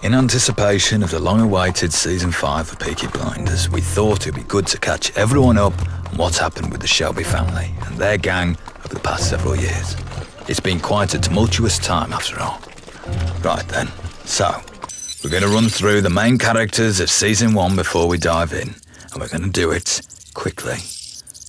In anticipation of the long-awaited Season 5 of Peaky Blinders, we thought it'd be good to catch everyone up on what's happened with the Shelby family and their gang over the past several years. It's been quite a tumultuous time after all. Right then, so, we're going to run through the main characters of Season 1 before we dive in, and we're going to do it quickly.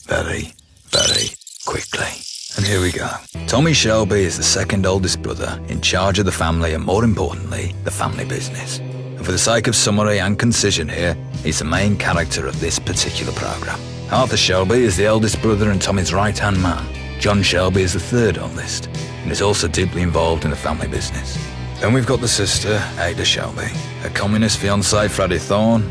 Very, very quickly. And here we go. Tommy Shelby is the second oldest brother in charge of the family and, more importantly, the family business. And for the sake of summary and concision here, he's the main character of this particular programme. Arthur Shelby is the eldest brother and Tommy's right-hand man. John Shelby is the third oldest and is also deeply involved in the family business. Then we've got the sister, Ada Shelby, her communist fiancé, Freddie Thorne,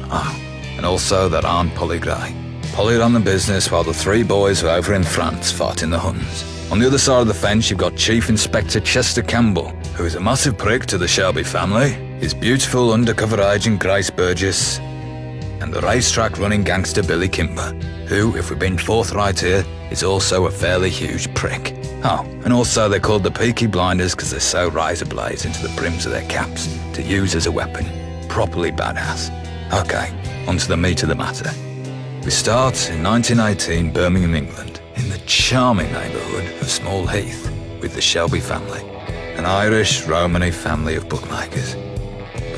and also their aunt, Polly Gray. Polly ran the business while the three boys were over in France fighting the Huns. On the other side of the fence, you've got Chief Inspector Chester Campbell, who is a massive prick to the Shelby family, his beautiful undercover agent Grace Burgess, and the racetrack running gangster Billy Kimber, who, if we're being forthright here, is also a fairly huge prick. Oh, and also they're called the Peaky Blinders because they sew razor blades into the brims of their caps to use as a weapon. Properly badass. Okay, on to the meat of the matter. We start in 1918, Birmingham, England, in the charming neighbourhood of Small Heath, with the Shelby family, an Irish Romany family of bookmakers.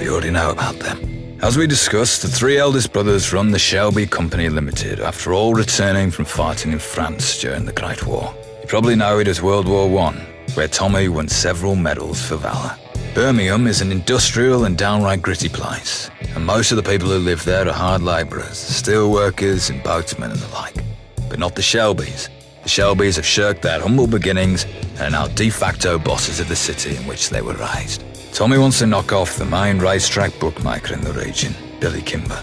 We already know about them. As we discussed, the three eldest brothers run the Shelby Company Limited, after all returning from fighting in France during the Great War. You probably know it as World War I, where Tommy won several medals for valour. Birmingham is an industrial and downright gritty place, and most of the people who live there are hard labourers, steel workers and boatmen and the like. But not the Shelbys. The Shelbys have shirked their humble beginnings and are now de facto bosses of the city in which they were raised. Tommy wants to knock off the main racetrack bookmaker in the region, Billy Kimber,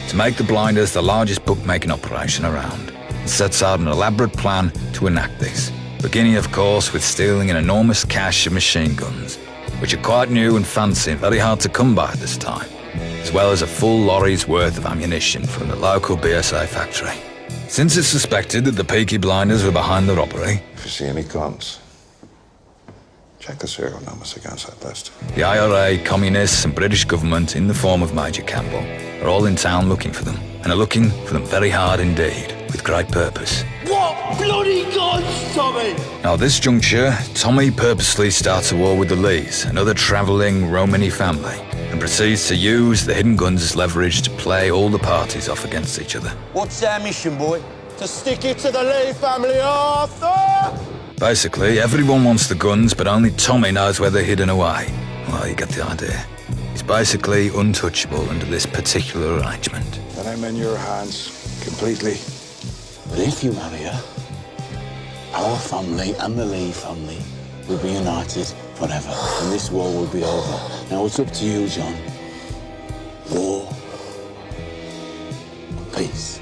to make the Blinders the largest bookmaking operation around, and sets out an elaborate plan to enact this, beginning of course with stealing an enormous cache of machine guns, which are quite new and fancy and very hard to come by at this time, as well as a full lorry's worth of ammunition from the local BSA factory. Since it's suspected that the Peaky Blinders were behind the robbery, if you see any guns, check the serial numbers against that list. The IRA, communists and British government, in the form of Major Campbell, are all in town looking for them, and are looking for them very hard indeed, with great purpose. What bloody guns, Tommy? Now at this juncture, Tommy purposely starts a war with the Lees, another travelling Romany family, and proceeds to use the hidden guns as leverage to play all the parties off against each other. What's our mission, boy? To stick it to the Lee family, Arthur! Basically, everyone wants the guns, but only Tommy knows where they're hidden away. Well, you get the idea. He's basically untouchable under this particular arrangement. And I'm in your hands, completely. But if you marry her, our family and the Lee family will be united forever, and this war will be over. Now it's up to you, John. War. Peace.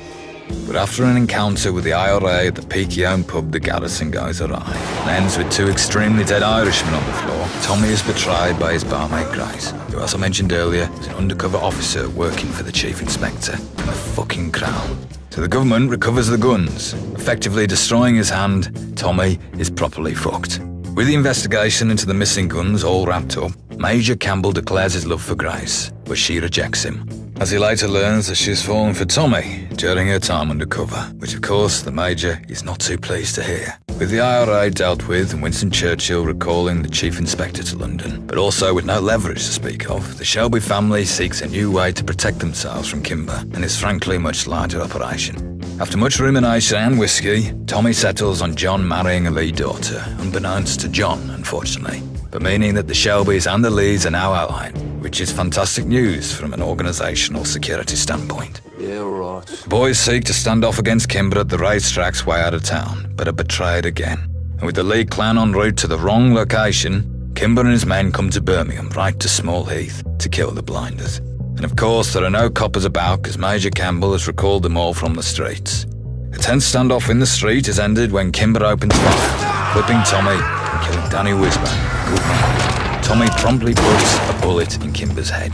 But after an encounter with the IRA at the Peaky-owned pub, the garrison goes awry, and ends with two extremely dead Irishmen on the floor. Tommy is betrayed by his barmate Grace, who, as I mentioned earlier, is an undercover officer working for the Chief Inspector and the fucking Crown. So the government recovers the guns, effectively destroying his hand. Tommy is properly fucked. With the investigation into the missing guns all wrapped up, Major Campbell declares his love for Grace, but she rejects him, as he later learns that she's fallen for Tommy during her time undercover, which of course the Major is not too pleased to hear. With the IRA dealt with and Winston Churchill recalling the Chief Inspector to London, but also with no leverage to speak of, the Shelby family seeks a new way to protect themselves from Kimber and his frankly much larger operation. After much rumination and whiskey, Tommy settles on John marrying a Lee daughter, unbeknownst to John, unfortunately, but meaning that the Shelbys and the Lees are now allied, which is fantastic news from an organisational security standpoint. Yeah, right. The boys seek to stand off against Kimber at the racetracks way out of town, but are betrayed again. And with the Lee clan en route to the wrong location, Kimber and his men come to Birmingham, right to Small Heath, to kill the Blinders. And of course, there are no coppers about because Major Campbell has recalled them all from the streets. A tense standoff in the street is ended when Kimber opens fire, clipping Tommy and killing Danny Wisman, good man. Tommy promptly puts a bullet in Kimber's head,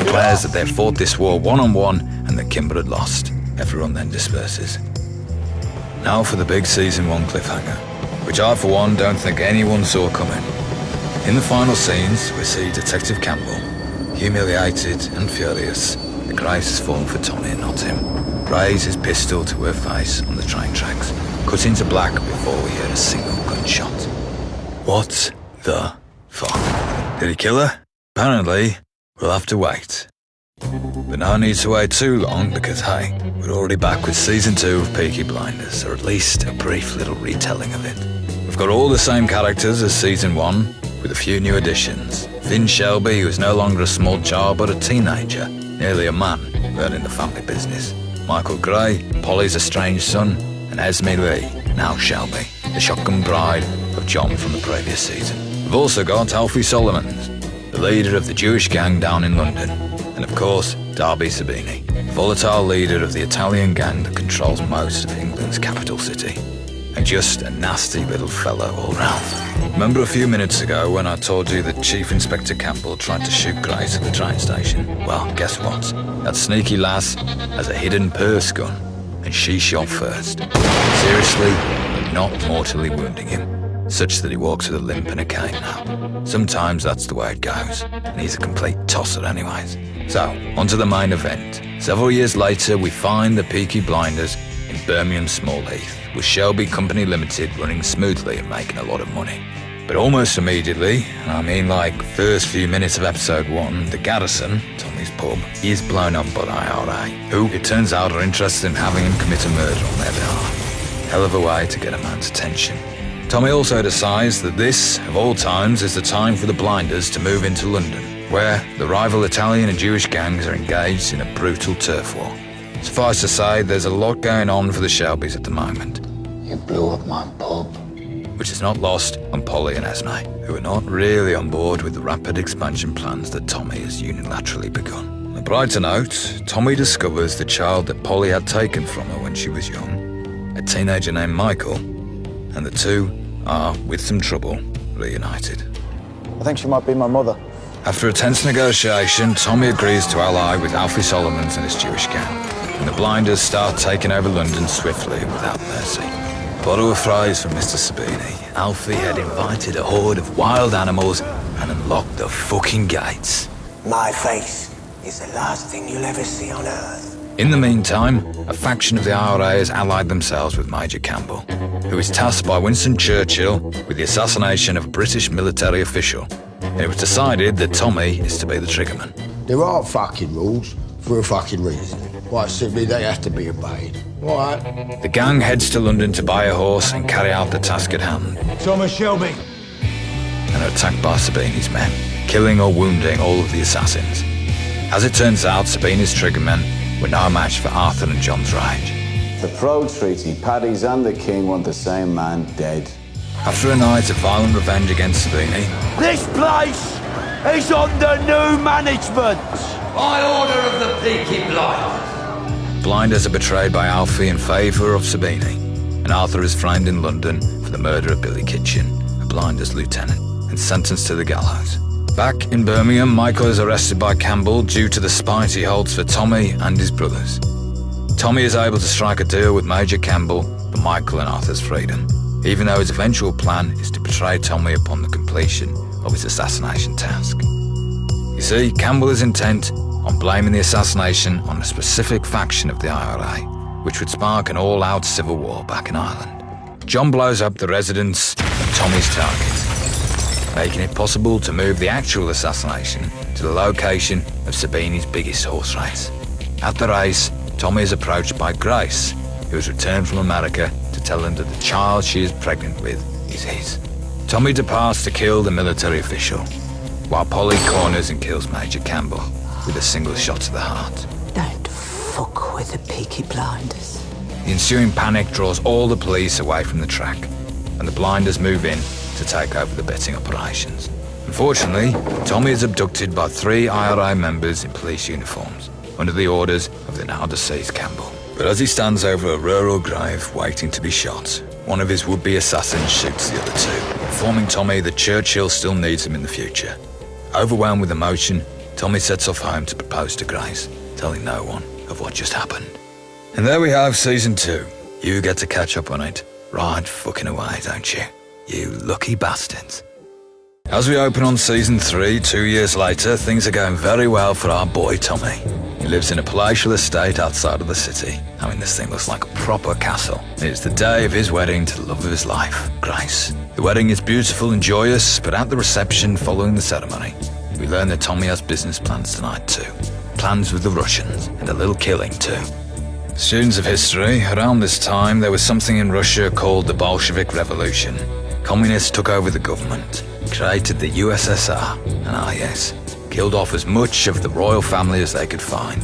declares that they've fought this war one-on-one and that Kimber had lost. Everyone then disperses. Now for the big Season 1 cliffhanger, which I for one don't think anyone saw coming. In the final scenes, we see Detective Campbell, Humiliated and furious, Grace has fallen for Tommy and not him. Raised his pistol to her face on the train tracks, cut into black before we heard a single gunshot. What the fuck? Did he kill her? Apparently, we'll have to wait. But no need to wait too long because, hey, we're already back with Season 2 of Peaky Blinders, or at least a brief little retelling of it. We've got all the same characters as Season 1, with a few new additions. Finn Shelby, who is no longer a small child but a teenager, nearly a man, learning the family business. Michael Gray, Polly's estranged son, and Esme Lee, now Shelby, the shotgun bride of John from the previous season. We've also got Alfie Solomons, the leader of the Jewish gang down in London, and of course, Darby Sabini, volatile leader of the Italian gang that controls most of England's capital city. And just a nasty little fellow all round. Remember a few minutes ago when I told you that Chief Inspector Campbell tried to shoot Grace at the train station? Well, guess what? That sneaky lass has a hidden purse gun, and she shot first. Seriously, but not mortally wounding him, such that he walks with a limp and a cane now. Sometimes that's the way it goes, and he's a complete tosser anyways. So, onto the main event. Several years later, we find the Peaky Blinders in Birmingham Small Heath, with Shelby Company Limited running smoothly and making a lot of money. But almost immediately, I mean like first few minutes of episode 1, the Garrison, Tommy's pub, is blown up by the IRA, who it turns out are interested in having him commit a murder on their behalf. Hell of a way to get a man's attention. Tommy also decides that this, of all times, is the time for the Blinders to move into London, where the rival Italian and Jewish gangs are engaged in a brutal turf war. Suffice to say, there's a lot going on for the Shelbys at the moment. You blew up my pub. Which is not lost on Polly and Esme, who are not really on board with the rapid expansion plans that Tommy has unilaterally begun. On a brighter note, Tommy discovers the child that Polly had taken from her when she was young, a teenager named Michael, and the two are, with some trouble, reunited. I think she might be my mother. After a tense negotiation, Tommy agrees to ally with Alfie Solomons and his Jewish gang, and the Blinders start taking over London swiftly and without mercy. Bottle of fries from Mr. Sabini. Alfie had invited a horde of wild animals and unlocked the fucking gates. My face is the last thing you'll ever see on Earth. In the meantime, a faction of the IRA has allied themselves with Major Campbell, who is tasked by Winston Churchill with the assassination of a British military official. And it was decided that Tommy is to be the triggerman. There are fucking rules for a fucking reason. Quite simply, they have to be obeyed. Right? The gang heads to London to buy a horse and carry out the task at hand, Thomas Shelby. and are attacked by Sabini's men, killing or wounding all of the assassins. As it turns out, Sabini's triggermen were no match for Arthur and John's rage. The Pro Treaty, Paddy's and the King want the same man dead. After a night of violent revenge against Sabini, This place is under new management. By order of the Peaky Blinders. Blinders are betrayed by Alfie in favour of Sabini, and Arthur is framed in London for the murder of Billy Kitchen, a Blinders lieutenant, and sentenced to the gallows. Back in Birmingham, Michael is arrested by Campbell due to the spite he holds for Tommy and his brothers. Tommy is able to strike a deal with Major Campbell for Michael and Arthur's freedom, even though his eventual plan is to betray Tommy upon the completion of his assassination task. You see, Campbell is intent on blaming the assassination on a specific faction of the IRA, which would spark an all-out civil war back in Ireland. John blows up the residence of Tommy's target, making it possible to move the actual assassination to the location of Sabini's biggest horse race. At the race, Tommy is approached by Grace, who has returned from America to tell him that the child she is pregnant with is his. Tommy departs to kill the military official, while Polly corners and kills Major Campbell with a single shot to the heart. Don't fuck with the Peaky Blinders. The ensuing panic draws all the police away from the track, and the Blinders move in to take over the betting operations. Unfortunately, Tommy is abducted by 3 IRA members in police uniforms, under the orders of the now deceased Campbell. But as he stands over a rural grave waiting to be shot, one of his would-be assassins shoots the other 2, informing Tommy that Churchill still needs him in the future. Overwhelmed with emotion, Tommy sets off home to propose to Grace, telling no one of what just happened. And there we have Season 2. You get to catch up on it right fucking away, don't you? You lucky bastards. As we open on season 3, 2 years later, things are going very well for our boy Tommy. He lives in a palatial estate outside of the city. I mean, this thing looks like a proper castle. It's the day of his wedding to the love of his life, Grace. The wedding is beautiful and joyous, but at the reception following the ceremony, we learn that Tommy has business plans tonight too. Plans with the Russians, and a little killing too. Students of history, around this time there was something in Russia called the Bolshevik Revolution. Communists took over the government, created the USSR, and yes, killed off as much of the royal family as they could find.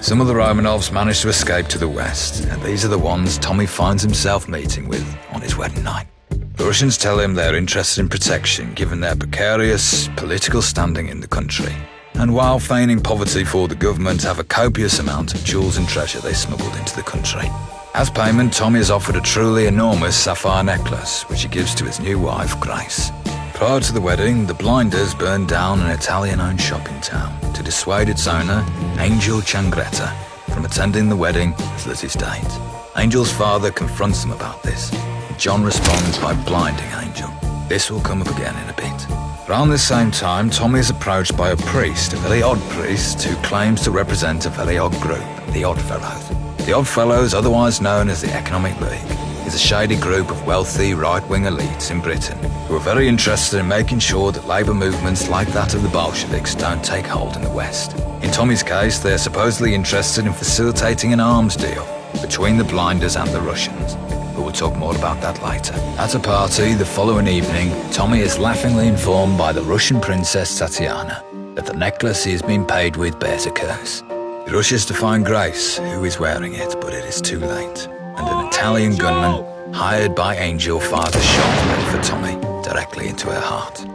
Some of the Romanovs managed to escape to the west, and these are the ones Tommy finds himself meeting with on his wedding night. The Russians tell him they're interested in protection given their precarious political standing in the country, and while feigning poverty for the government, have a copious amount of jewels and treasure they smuggled into the country. As payment, Tommy is offered a truly enormous sapphire necklace, which he gives to his new wife, Grace. Prior to the wedding, the Blinders burned down an Italian-owned shop in town to dissuade its owner, Angel Changretta, from attending the wedding as Lizzie's date. Angel's father confronts them about this. John responds by blinding Angel. This will come up again in a bit. Around this same time, Tommy is approached by a priest, a very odd priest, who claims to represent a very odd group, the Oddfellows. The Oddfellows, otherwise known as the Economic League, is a shady group of wealthy right-wing elites in Britain who are very interested in making sure that labour movements like that of the Bolsheviks don't take hold in the West. In Tommy's case, they're supposedly interested in facilitating an arms deal between the Blinders and the Russians, but we'll talk more about that later. At a party the following evening, Tommy is laughingly informed by the Russian princess Tatiana that the necklace he has been paid with bears a curse. He rushes to find Grace, who is wearing it, but it is too late, and an Italian gunman hired by Angel fires a shot meant for Tommy directly into her heart.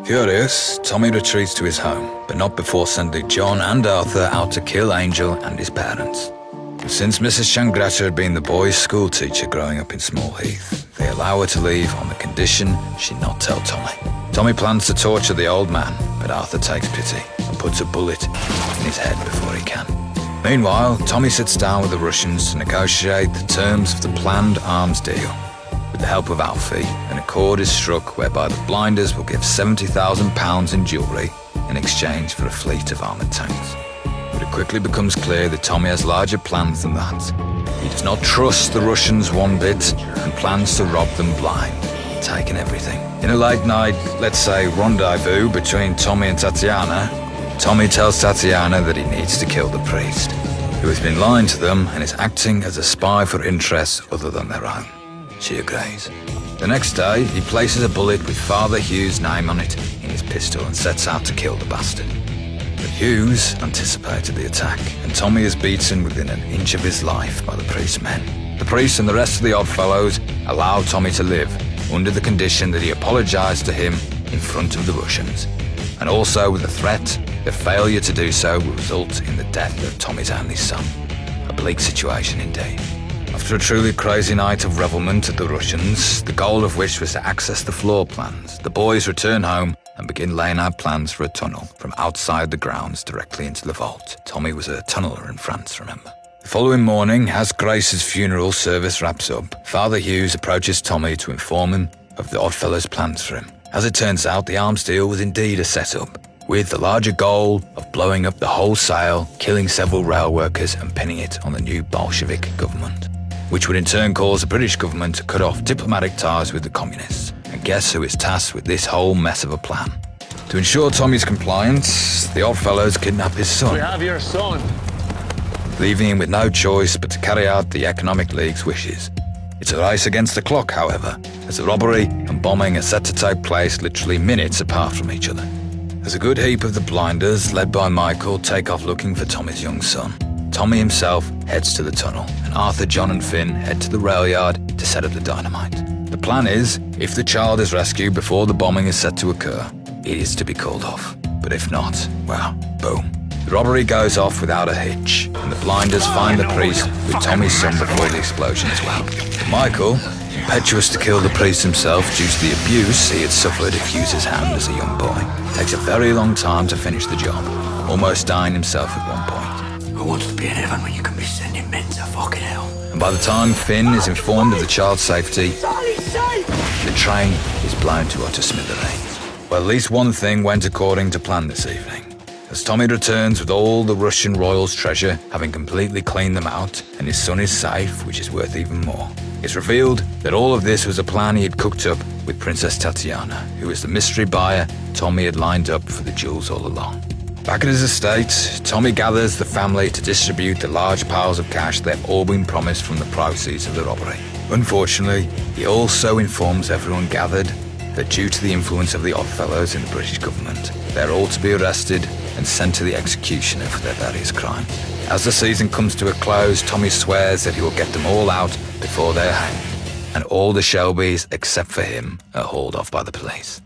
Furious, Tommy retreats to his home, but not before sending John and Arthur out to kill Angel and his parents. Since Mrs. Changretta had been the boy's school teacher growing up in Small Heath, they allow her to leave on the condition she not tell Tommy. Tommy plans to torture the old man, but Arthur takes pity and puts a bullet in his head before he can. Meanwhile, Tommy sits down with the Russians to negotiate the terms of the planned arms deal. With the help of Alfie, an accord is struck whereby the Blinders will give £70,000 in jewellery in exchange for a fleet of armoured tanks. But it quickly becomes clear that Tommy has larger plans than that. He does not trust the Russians one bit and plans to rob them blind, taking everything. In a late night, let's say rendezvous between Tommy and Tatiana, Tommy tells Tatiana that he needs to kill the priest, who has been lying to them and is acting as a spy for interests other than their own. She agrees. The next day, he places a bullet with Father Hugh's name on it in his pistol and sets out to kill the bastard. But Hughes anticipated the attack, and Tommy is beaten within an inch of his life by the priest's men. The priest and the rest of the Oddfellows allow Tommy to live, under the condition that he apologised to him in front of the Russians, and also with the threat that failure to do so will result in the death of Tommy's only son. A bleak situation indeed. After a truly crazy night of revelment at the Russians, the goal of which was to access the floor plans, the boys return home and begin laying out plans for a tunnel from outside the grounds directly into the vault. Tommy was a tunneler in France, remember? The following morning, as Grace's funeral service wraps up, Father Hughes approaches Tommy to inform him of the Oddfellows' plans for him. As it turns out, the arms deal was indeed a setup, with the larger goal of blowing up the wholesale, killing several rail workers and pinning it on the new Bolshevik government, which would in turn cause the British government to cut off diplomatic ties with the communists. And guess who is tasked with this whole mess of a plan? To ensure Tommy's compliance, the Oddfellows kidnap his son. We have your son. Leaving him with no choice but to carry out the Economic League's wishes. It's a race against the clock, however, as the robbery and bombing are set to take place literally minutes apart from each other. As a good heap of the Blinders, led by Michael, take off looking for Tommy's young son, Tommy himself heads to the tunnel, and Arthur, John and Finn head to the rail yard to set up the dynamite. The plan is, if the child is rescued before the bombing is set to occur, it is to be called off. But if not, well, boom. The robbery goes off without a hitch, and the Blinders find the priest with Tommy's son before the explosion as well. But Michael, impetuous to kill the priest himself due to the abuse he had suffered at Hughes's hand as a young boy, takes a very long time to finish the job, almost dying himself at one point. Who wants to be in heaven when you can be sending men to fucking hell? And by the time Finn is informed of the child's safety, the train is blown to utter smithereens. Well, at least one thing went according to plan this evening. As Tommy returns with all the Russian royals' treasure, having completely cleaned them out, and his son is safe, which is worth even more. It's revealed that all of this was a plan he had cooked up with Princess Tatiana, who was the mystery buyer Tommy had lined up for the jewels all along. Back at his estate, Tommy gathers the family to distribute the large piles of cash they've all been promised from the proceeds of the robbery. Unfortunately, he also informs everyone gathered that due to the influence of the Oddfellows in the British government, they're all to be arrested and sent to the executioner for their various crimes. As the season comes to a close, Tommy swears that he will get them all out before they're hanged, and all the Shelbys, except for him, are hauled off by the police.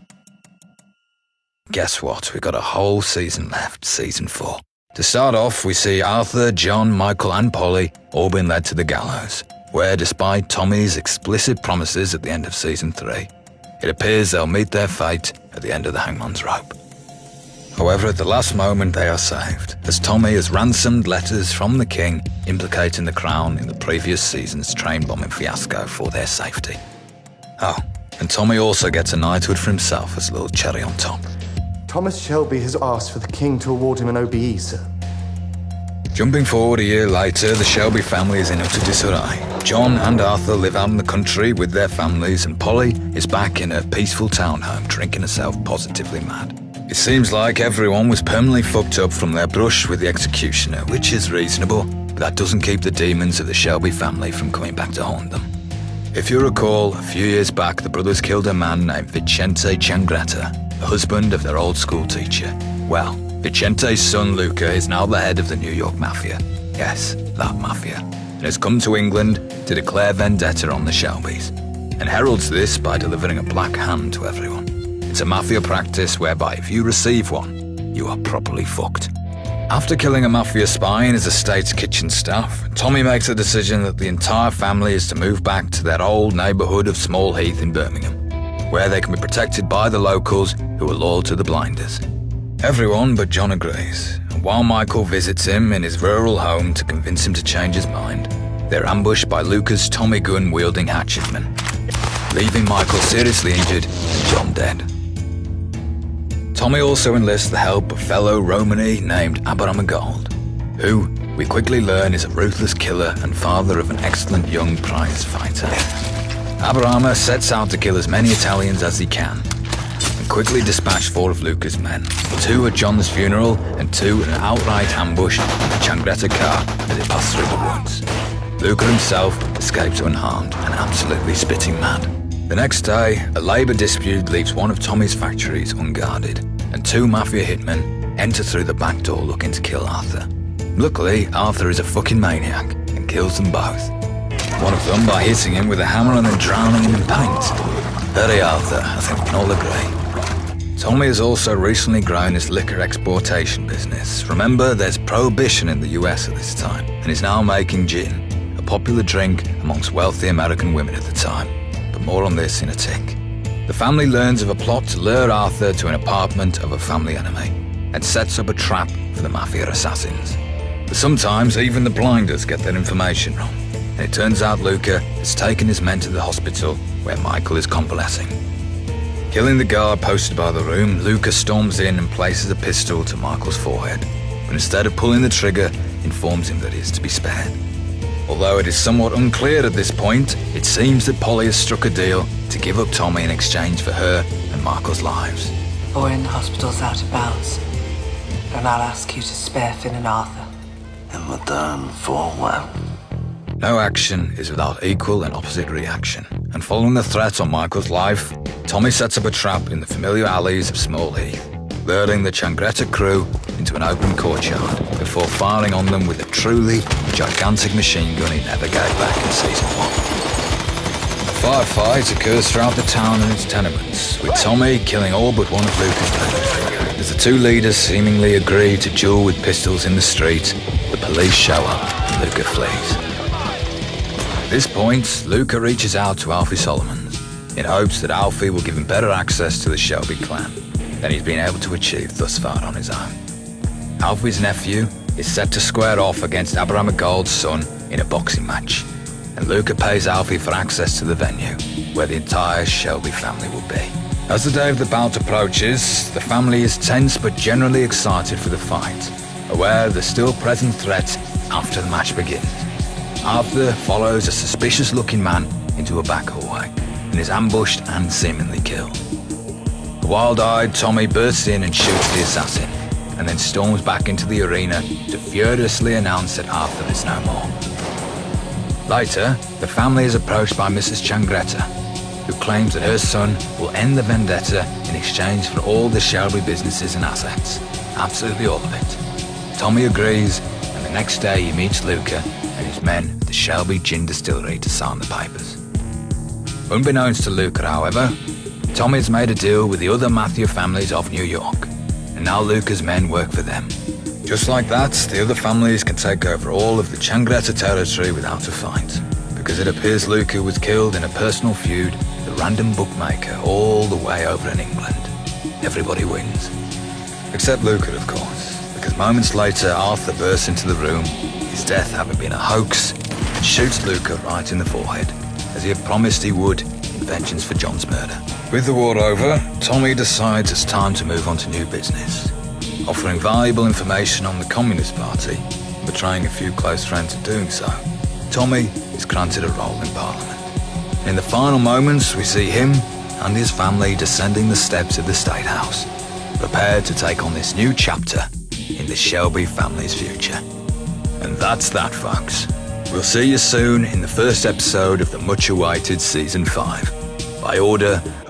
Guess what? We've got a whole season left, season 4. To start off, we see Arthur, John, Michael and Polly all being led to the gallows, where despite Tommy's explicit promises at the end of season 3, it appears they'll meet their fate at the end of the hangman's rope. However, at the last moment they are saved, as Tommy has ransomed letters from the king implicating the crown in the previous season's train bombing fiasco for their safety. Oh, and Tommy also gets a knighthood for himself as a little cherry on top. Thomas Shelby has asked for the king to award him an OBE, sir. Jumping forward a year later, the Shelby family is in utter disarray. John and Arthur live out in the country with their families, and Polly is back in her peaceful townhome drinking herself positively mad. It seems like everyone was permanently fucked up from their brush with the executioner, which is reasonable, but that doesn't keep the demons of the Shelby family from coming back to haunt them. If you recall, a few years back the brothers killed a man named Vicente Ciangretta, the husband of their old school teacher. Well, Vicente's son Luca is now the head of the New York Mafia. Yes, that mafia. And has come to England to declare vendetta on the Shelbys, and heralds this by delivering a black hand to everyone. It's a mafia practice whereby if you receive one, you are properly fucked. After killing a mafia spy in his estate's kitchen staff, Tommy makes a decision that the entire family is to move back to their old neighbourhood of Small Heath in Birmingham, where they can be protected by the locals who are loyal to the Blinders. Everyone but John agrees, and while Michael visits him in his rural home to convince him to change his mind, they're ambushed by Luca's Tommy gun-wielding hatchetman, leaving Michael seriously injured and John dead. Tommy also enlists the help of fellow Romany named Abraham Gold, who we quickly learn is a ruthless killer and father of an excellent young prize fighter. Abraham sets out to kill as many Italians as he can, and quickly dispatch 4 of Luca's men, 2 at John's funeral and 2 in an outright ambush in the Ciangretta car as it passed through the woods. Luca himself escapes unharmed and absolutely spitting mad. The next day, a labour dispute leaves one of Tommy's factories unguarded, and 2 mafia hitmen enter through the back door looking to kill Arthur. Luckily, Arthur is a fucking maniac and kills them both. One of them by hitting him with a hammer and then drowning him in paint. Very Arthur, I think we can all agree. Tommy has also recently grown his liquor exportation business. Remember, there's prohibition in the US at this time, and is now making gin, a popular drink amongst wealthy American women at the time. But more on this in a tick. The family learns of a plot to lure Arthur to an apartment of a family enemy, and sets up a trap for the mafia assassins. But sometimes even the Blinders get their information wrong, and it turns out Luca has taken his men to the hospital where Michael is convalescing. Killing the guard posted by the room, Luca storms in and places a pistol to Michael's forehead, but instead of pulling the trigger, informs him that he is to be spared. Although it is somewhat unclear at this point, it seems that Polly has struck a deal to give up Tommy in exchange for her and Michael's lives. Boy in the hospital's out of bounds, and I'll ask you to spare Finn and Arthur. In return for what? No action is without equal and opposite reaction, and following the threat on Michael's life, Tommy sets up a trap in the familiar alleys of Small Heath, luring the Ciangretta crew into an open courtyard before firing on them with a truly gigantic machine gun he never gave back in season 1. A firefight occurs throughout the town and its tenements, with Tommy killing all but one of Luca's men. As the 2 leaders seemingly agree to duel with pistols in the street, the police show up and Luca flees. At this point, Luca reaches out to Alfie Solomons in hopes that Alfie will give him better access to the Shelby clan than he's been able to achieve thus far on his own. Alfie's nephew is set to square off against Abraham Gold's son in a boxing match, and Luca pays Alfie for access to the venue where the entire Shelby family will be. As the day of the bout approaches, the family is tense but generally excited for the fight, aware of the still present threat after the match begins. Arthur follows a suspicious-looking man into a back hallway and is ambushed and seemingly killed. The wild-eyed Tommy bursts in and shoots the assassin, and then storms back into the arena to furiously announce that Arthur is no more. Later, the family is approached by Mrs. Changretta, who claims that her son will end the vendetta in exchange for all the Shelby businesses and assets. Absolutely all of it. Tommy agrees, and the next day he meets Luca and his men at the Shelby Gin Distillery to sign the papers. Unbeknownst to Luca, however, Tommy has made a deal with the other Matthew families of New York, and now Luca's men work for them. Just like that, the other families can take over all of the Changretta territory without a fight, because it appears Luca was killed in a personal feud with a random bookmaker all the way over in England. Everybody wins. Except Luca, of course, because moments later Arthur bursts into the room, his death having been a hoax, and shoots Luca right in the forehead, as he had promised he would in vengeance for John's murder. With the war over, Tommy decides it's time to move on to new business. Offering valuable information on the Communist Party, and betraying a few close friends in doing so, Tommy is granted a role in Parliament. In the final moments, we see him and his family descending the steps of the State House, prepared to take on this new chapter in the Shelby family's future. And that's that, folks. We'll see you soon in the first episode of the much-awaited Season 5, by order of